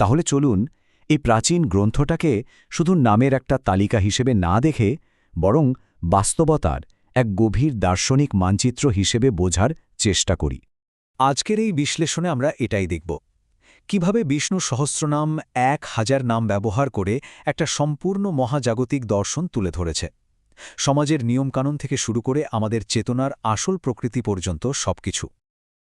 তাহলে চলুন এই প্রাচীন গ্রন্থটাকে শুধু নামের একটা তালিকা হিসেবে না দেখে বরং বাস্তবতার এক গভীর দার্শনিক মানচিত্র হিসেবে বোঝার চেষ্টা করি। আজকের এই বিশ্লেষণে আমরা এটাই দেখব কিভাবে বিষ্ণু সহস্রনাম 1000 নাম ব্যবহার করে একটা সম্পূর্ণ মহাজাগতিক দর্শন তুলে ধরেছে। সমাজের নিয়মকানুন থেকে শুরু করে আমাদের চেতনার আসল প্রকৃতি পর্যন্ত সবকিছু।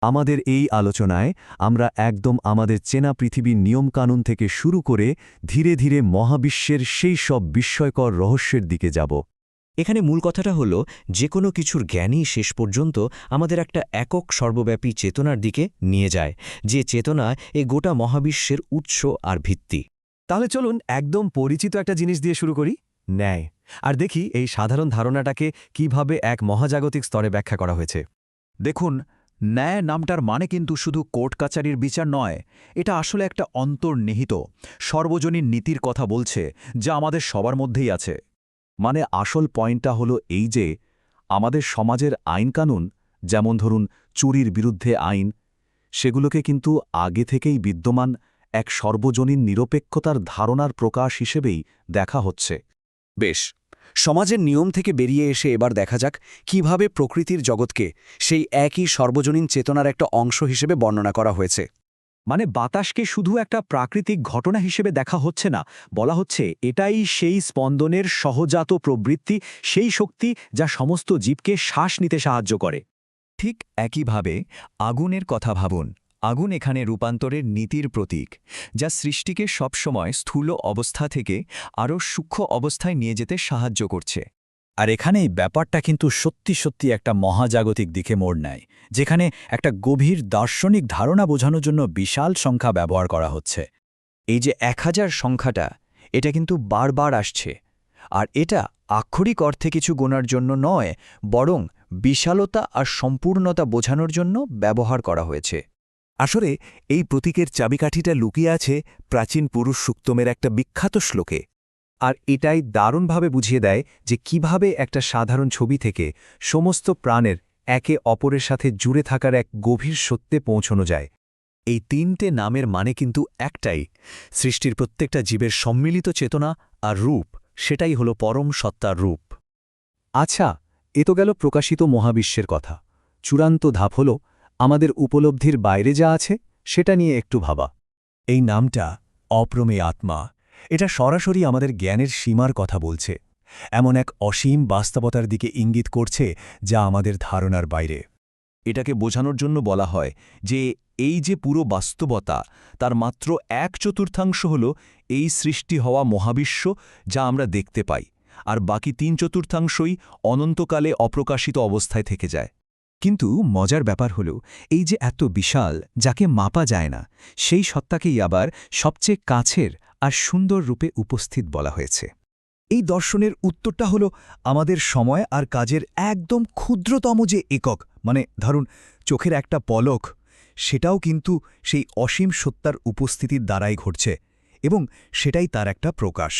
আমাদের এই আলোচনায় আমরা একদম আমাদের চেনা পৃথিবীর নিয়মকানুন থেকে শুরু করে ধীরে ধীরে মহাবিশ্বের সেই সব বিস্ময়কর রহস্যের দিকে যাব। এখানে মূল কথাটা হলো যে কোনো কিছুর জ্ঞানই শেষ পর্যন্ত আমাদের একটা একক সর্বব্যাপী চেতনার দিকে নিয়ে যায়, যে চেতনা এই গোটা মহাবিশ্বের উৎস আর ভিত্তি। তাহলে চলুন একদম পরিচিত একটা জিনিস দিয়ে শুরু করি, ন্যায়। আর দেখি এই সাধারণ ধারণাটাকে কিভাবে এক মহাজাগতিক স্তরে ব্যাখ্যা করা হয়েছে। দেখুন, ন্যায় নামটার মানে কিন্তু শুধু কোর্ট কাচারির বিচার নয়, এটা আসলে একটা অন্তর্নিহিত সর্বজনীন নীতির কথা বলছে, যা আমাদের সবার মধ্যেই আছে। মানে আসল পয়েন্টটা হলো এই যে আমাদের সমাজের আইনকানুন, যেমন ধরুন চুরির বিরুদ্ধে আইন, সেগুলোকে কিন্তু আগে থেকেই বিদ্যমান এক সর্বজনীন নিরপেক্ষতার ধারণার প্রকাশ হিসেবেই দেখা হচ্ছে। বেশ, সমাজের নিয়ম থেকে বেরিয়ে এসে এবার দেখা যাক কিভাবে প্রকৃতির জগৎকে সেই একই সর্বজনীন চেতনার একটা অংশ হিসেবে বর্ণনা করা হয়েছে। মানে বাতাসকে শুধু একটা প্রাকৃতিক ঘটনা হিসেবে দেখা হচ্ছে না, বলা হচ্ছে এটাই সেই স্পন্দনের সহজাত প্রবৃত্তি, সেই শক্তি যা সমস্ত জীবকে শ্বাস নিতে সাহায্য করে। ঠিক একইভাবে আগুনের কথা ভাবুন। আগুন এখানে রূপান্তরের নীতির প্রতীক, যা সৃষ্টিকে সবসময় স্থূল অবস্থা থেকে আরও সূক্ষ্ম অবস্থায় নিয়ে যেতে সাহায্য করছে। আর এখানেই ব্যাপারটা কিন্তু সত্যি সত্যি একটা মহাজাগতিক দিকে মোড় নেয়, যেখানে একটা গভীর দার্শনিক ধারণা বোঝানোর জন্য বিশাল সংখ্যা ব্যবহার করা হচ্ছে। এই যে 1000 সংখ্যাটা, এটা কিন্তু বারবার আসছে, আর এটা আক্ষরিক অর্থে কিছু গোনার জন্য নয়, বরং বিশালতা আর সম্পূর্ণতা বোঝানোর জন্য ব্যবহার করা হয়েছে। আসলে এই প্রতীকের চাবিকাঠিটা লুকিয়ে আছে প্রাচীন পুরুষ সূক্তমের একটা বিখ্যাত শ্লোকে। আর এটাই দারুণভাবে বুঝিয়ে দেয় যে কিভাবে একটা সাধারণ ছবি থেকে সমস্ত প্রাণের একে অপরের সাথে জুড়ে থাকার এক গভীর সত্যে পৌঁছানো যায়। এই 3টে নামের মানে কিন্তু একটাই, সৃষ্টির প্রত্যেকটা জীবের সম্মিলিত চেতনা আর রূপ, সেটাই হলো পরম সত্তার রূপ। আচ্ছা, এ তো গেল প্রকাশিত মহাবিশ্বের কথা। চূড়ান্ত ধাপ হল আমাদের উপলব্ধির বাইরে যা আছে সেটা নিয়ে একটু ভাবা। এই নামটা অপ্রমেয় আত্মা, এটা সরাসরি আমাদের জ্ঞানের সীমার কথা বলছে, এমন এক অসীম বাস্তবতার দিকে ইঙ্গিত করছে যা আমাদের ধারণার বাইরে। এটাকে বোঝানোর জন্য বলা হয় যে এই যে পুরো বাস্তবতা, তার মাত্র 1/4 হল এই সৃষ্টি হওয়া মহাবিশ্ব যা আমরা দেখতে পাই, আর বাকি 3/4 অনন্তকালে অপ্রকাশিত অবস্থায় থেকে যায়। কিন্তু মজার ব্যাপার হল এই যে এত বিশাল, যাকে মাপা যায় না, সেই সত্তাকেই আবার সবচেয়ে কাছের আর সুন্দর রূপে উপস্থিত বলা হয়েছে। এই দর্শনের উত্তরটা হল আমাদের সময় আর কাজের একদম ক্ষুদ্রতম যে একক, মানে ধরুন চোখের একটা পলক, সেটাও কিন্তু সেই অসীম সত্তার উপস্থিতির দ্বারাই ঘটছে, এবং সেটাই তার একটা প্রকাশ।